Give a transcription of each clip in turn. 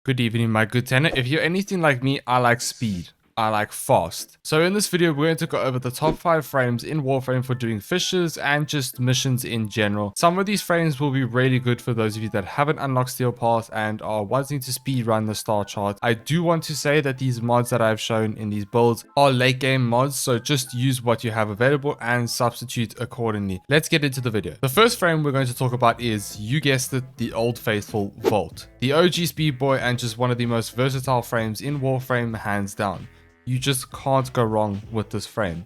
Good evening, my good tenant. If you're anything like me, I like speed. I like fast. So in this video, we're going to go over the top 5 frames in Warframe for doing fishes and just missions in general. Some of these frames will be really good for those of you that haven't unlocked Steel Path and are wanting to speed run the star chart. I do want to say that these mods that I've shown in these builds are late game mods, so just use what you have available and substitute accordingly. Let's get into the video. The first frame we're going to talk about is, you guessed it, the old faithful Volt. The OG speed boy and just one of the most versatile frames in Warframe, hands down. You just can't go wrong with this frame.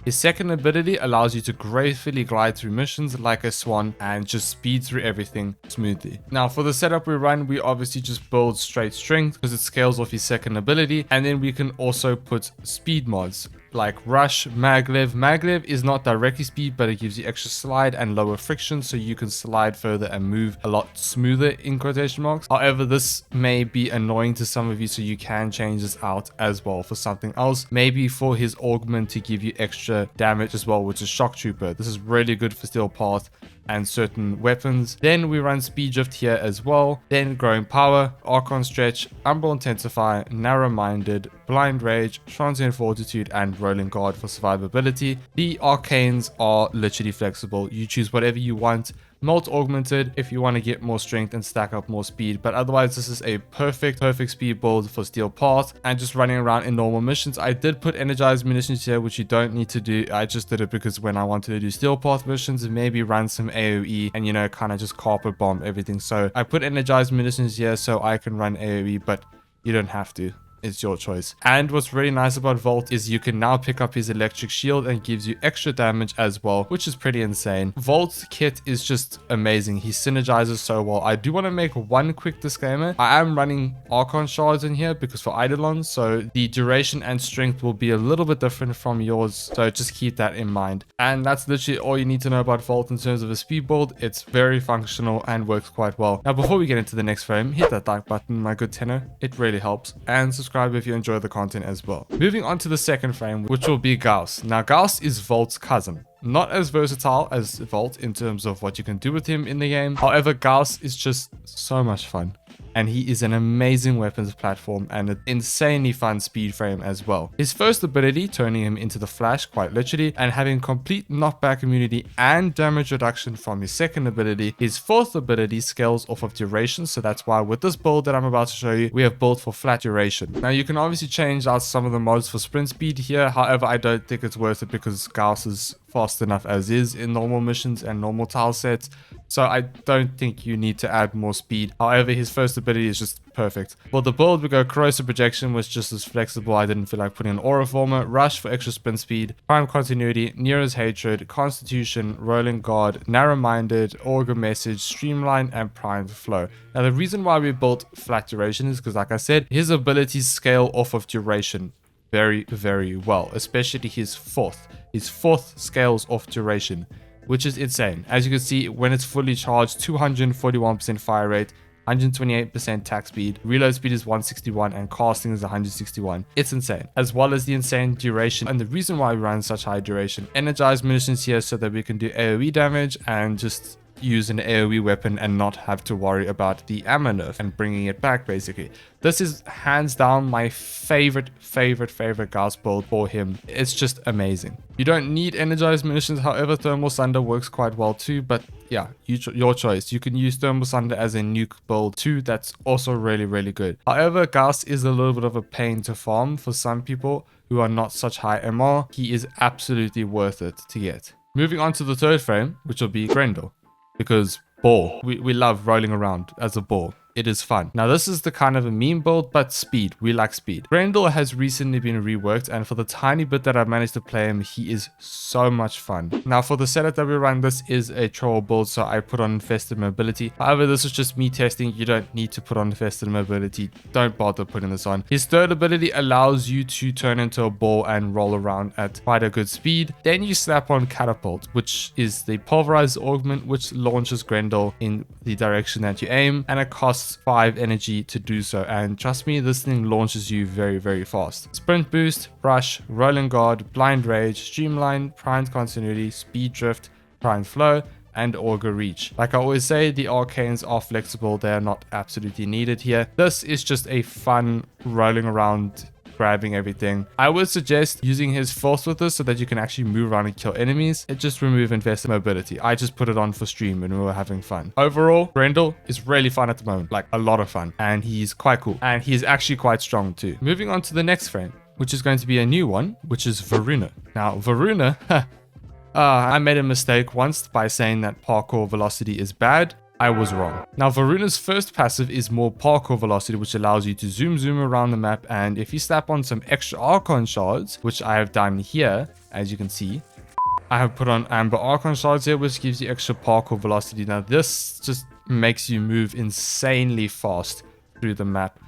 His second ability allows you to gracefully glide through missions like a swan and just speed through everything smoothly. Now for the setup we run, we obviously just build straight strength because it scales off his second ability, and then we can also put speed mods like Rush, Maglev. Maglev is not directly speed, but it gives you extra slide and lower friction, so you can slide further and move a lot smoother in quotation marks. However, this may be annoying to some of you, so you can change this out as well for something else. Maybe for his augment to give you extra damage as well, which is Shock Trooper. This is really good for Steel Path and certain weapons. Then we run Speed Drift here as well. Then Growing Power, Archon Stretch, Umbral Intensify, Narrow Minded, Blind Rage, Transient Fortitude, and Rolling Guard for survivability. The arcanes are literally flexible. You choose whatever you want. Molt Augmented if you want to get more strength and stack up more speed, but otherwise this is a perfect speed build for Steel Path and just running around in normal missions. I did put energized munitions here, which you don't need to do. I just did it because when I wanted to do Steel Path missions and maybe run some AoE and, you know, kind of just carpet bomb everything. So I put energized munitions here so I can run AoE, but you don't have to. It's your choice. And what's really nice about Volt is you can now pick up his electric shield and gives you extra damage as well, which is pretty insane. Volt's kit is just amazing. He synergizes so well. I do want to make one quick disclaimer. I am running Archon shards in here because for Eidolon, so the duration and strength will be a little bit different from yours, so just keep that in mind. And that's literally all you need to know about Volt in terms of a speed build. It's very functional and works quite well. Now before we get into the next frame, hit that like button, my good tenor. It really helps, and subscribe if you enjoy the content as well. Moving on to the second frame, which will be Gauss. Now Gauss is Volt's cousin. Not as versatile as Volt in terms of what you can do with him in the game. However, Gauss is just so much fun. And he is an amazing weapons platform and an insanely fun speed frame as well. His first ability, turning him into the Flash quite literally, and having complete knockback immunity and damage reduction from his second ability. His fourth ability scales off of duration, so that's why with this build that I'm about to show you, we have built for flat duration. Now you can obviously change out some of the mods for sprint speed here, however I don't think it's worth it because Gauss is fast enough as is in normal missions and normal tile sets, so I don't think you need to add more speed. However, his first ability is just perfect. For the build, we go Corrosive Projection, was just as flexible. I didn't feel like putting an Aura Former, Rush for extra sprint speed, Prime Continuity, Nero's Hatred, Constitution, Rolling Guard, Narrow Minded, Augur Message, Streamline, and Prime Flow. Now the reason why we built flat duration is because, like I said, his abilities scale off of duration very well, especially his fourth. His fourth scales off duration, which is insane. As you can see, when it's fully charged, 241% fire rate, 128% attack speed, reload speed is 161, and casting is 161. It's insane, as well as the insane duration. And the reason why we run such high duration, energized munitions here so that we can do AoE damage and just use an AoE weapon and not have to worry about the ammo nerf and bringing it back basically. This is hands down my favorite Gauss build for him. It's just amazing. You don't need energized munitions, however Thermal Sunder works quite well too, but yeah, your choice. You can use Thermal Sunder as a nuke build too. That's also really good. However, Gauss is a little bit of a pain to farm for some people who are not such high MR. He is absolutely worth it to get. Moving on to the third frame, which will be Grendel. Because ball. We love rolling around as a ball. It is fun. Now this is the kind of a meme build, but speed. We like speed. Grendel has recently been reworked, and for the tiny bit that I managed to play him, he is so much fun. Now for the setup that we run, this is a troll build, so I put on Infested Mobility. However, this is just me testing. You don't need to put on Infested Mobility. Don't bother putting this on. His third ability allows you to turn into a ball and roll around at quite a good speed. Then you slap on Catapult, which is the pulverized augment, which launches Grendel in the direction that you aim, and it costs 5 energy to do so, and trust me, this thing launches you very fast. Sprint Boost, Rush, Rolling Guard, Blind Rage, Streamline, Primed Continuity, Speed Drift, Prime Flow, and auger reach. Like I always say, the arcanes are flexible. They are not absolutely needed here. This is just a fun rolling around, grabbing everything. I would suggest using his force with this so that you can actually move around and kill enemies. It just remove infested mobility. I just put it on for stream when we were having fun. Overall, Grendel is really fun at the moment, like a lot of fun, and he's quite cool, and he's actually quite strong too. Moving on to the next frame, which is going to be a new one, which is Voruna. Now Voruna, I made a mistake once by saying that parkour velocity is bad. I was wrong. Now Voruna's first passive is more parkour velocity, which allows you to zoom around the map, and if you slap on some extra Archon shards, which I have done here, as you can see, I have put on amber Archon shards here, which gives you extra parkour velocity. Now this just makes you move insanely fast through the map.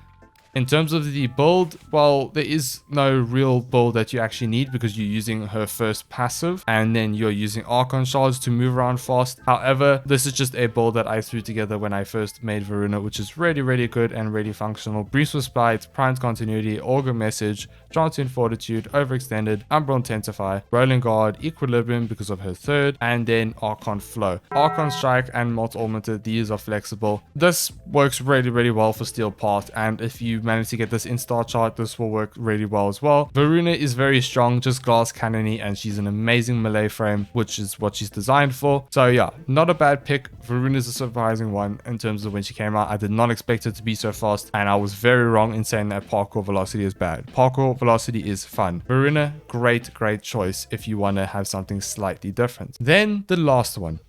In terms of the build, well, there is no real build that you actually need because you're using her first passive and then you're using Archon shards to move around fast. However, this is just a build that I threw together when I first made Voruna, which is really good and really functional. Breeze with Spite, Primed Continuity, Augur Message, Transient Fortitude, Overextended, Umbral Intensify, Rolling Guard, Equilibrium because of her third, and then Archon Flow. Archon Strike and Multi-Augmented, these are flexible. This works really well for Steel Part, and if you manage to get this in star chart, this will work really well as well. Voruna is very strong, just glass cannony, and she's an amazing melee frame, which is what she's designed for. So yeah, not a bad pick. Voruna is a surprising one in terms of when she came out. I did not expect her to be so fast, and I was very wrong in saying that parkour velocity is bad. Parkour velocity is fun. Voruna, great choice if you want to have something slightly different. Then the last one,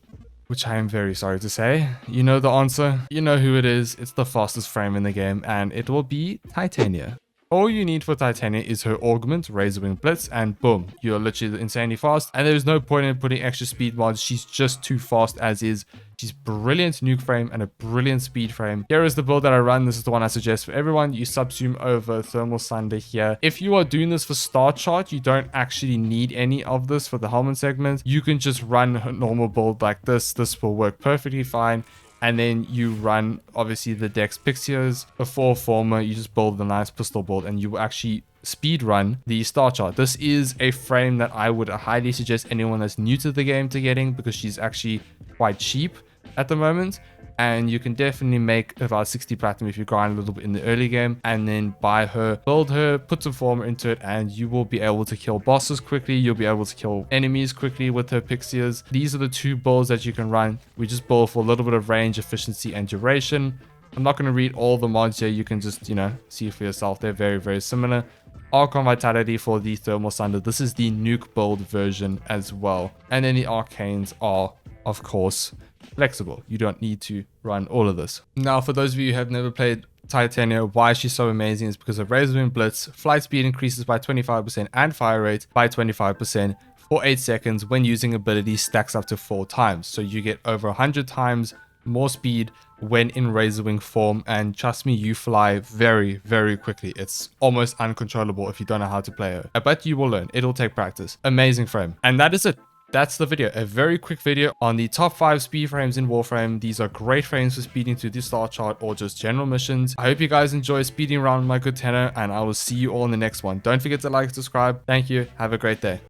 which I am very sorry to say. You know the answer. You know who it is. It's the fastest frame in the game, and it will be Titania. All you need for Titania is her augment, Razorwing Blitz, and boom, you're literally insanely fast. And there's no point in putting extra speed mods. She's just too fast as is. She's brilliant nuke frame and a brilliant speed frame. Here is the build that I run. This is the one I suggest for everyone. You subsume over Thermal Sunder here. If you are doing this for star chart, you don't actually need any of this for the helmet segment. You can just run a normal build like this. This will work perfectly fine. And then you run, obviously, the Dex Pixios. Before Former, you just build the nice pistol build and you will actually speed run the star chart. This is a frame that I would highly suggest anyone that's new to the game to getting, because she's actually quite cheap at the moment. And you can definitely make about 60 platinum if you grind a little bit in the early game, and then buy her, build her, put some Former into it, and you will be able to kill bosses quickly. You'll be able to kill enemies quickly with her Pixias. These are the two builds that you can run. We just build for a little bit of range, efficiency, and duration. I'm not going to read all the mods here. You can just, see for yourself. They're very similar. Archon Vitality for the Thermal Sunder. This is the nuke build version as well. And then the Arcanes are, of course, flexible. You don't need to run all of this. Now, for those of you who have never played Titania, why she's so amazing is because of Razorwing Blitz. Flight speed increases by 25% and fire rate by 25% for 8 seconds when using ability stacks up to 4 times. So you get over 100 times more speed when in Razorwing form, and trust me, you fly very quickly. It's almost uncontrollable if you don't know how to play her, but you will learn. It'll take practice. Amazing frame. And that is it. That's the video. A very quick video on the top 5 speed frames in Warframe. These are great frames for speeding through the star chart or just general missions. I hope you guys enjoy speeding around with my good tenor, and I will see you all in the next one. Don't forget to like and subscribe. Thank you. Have a great day.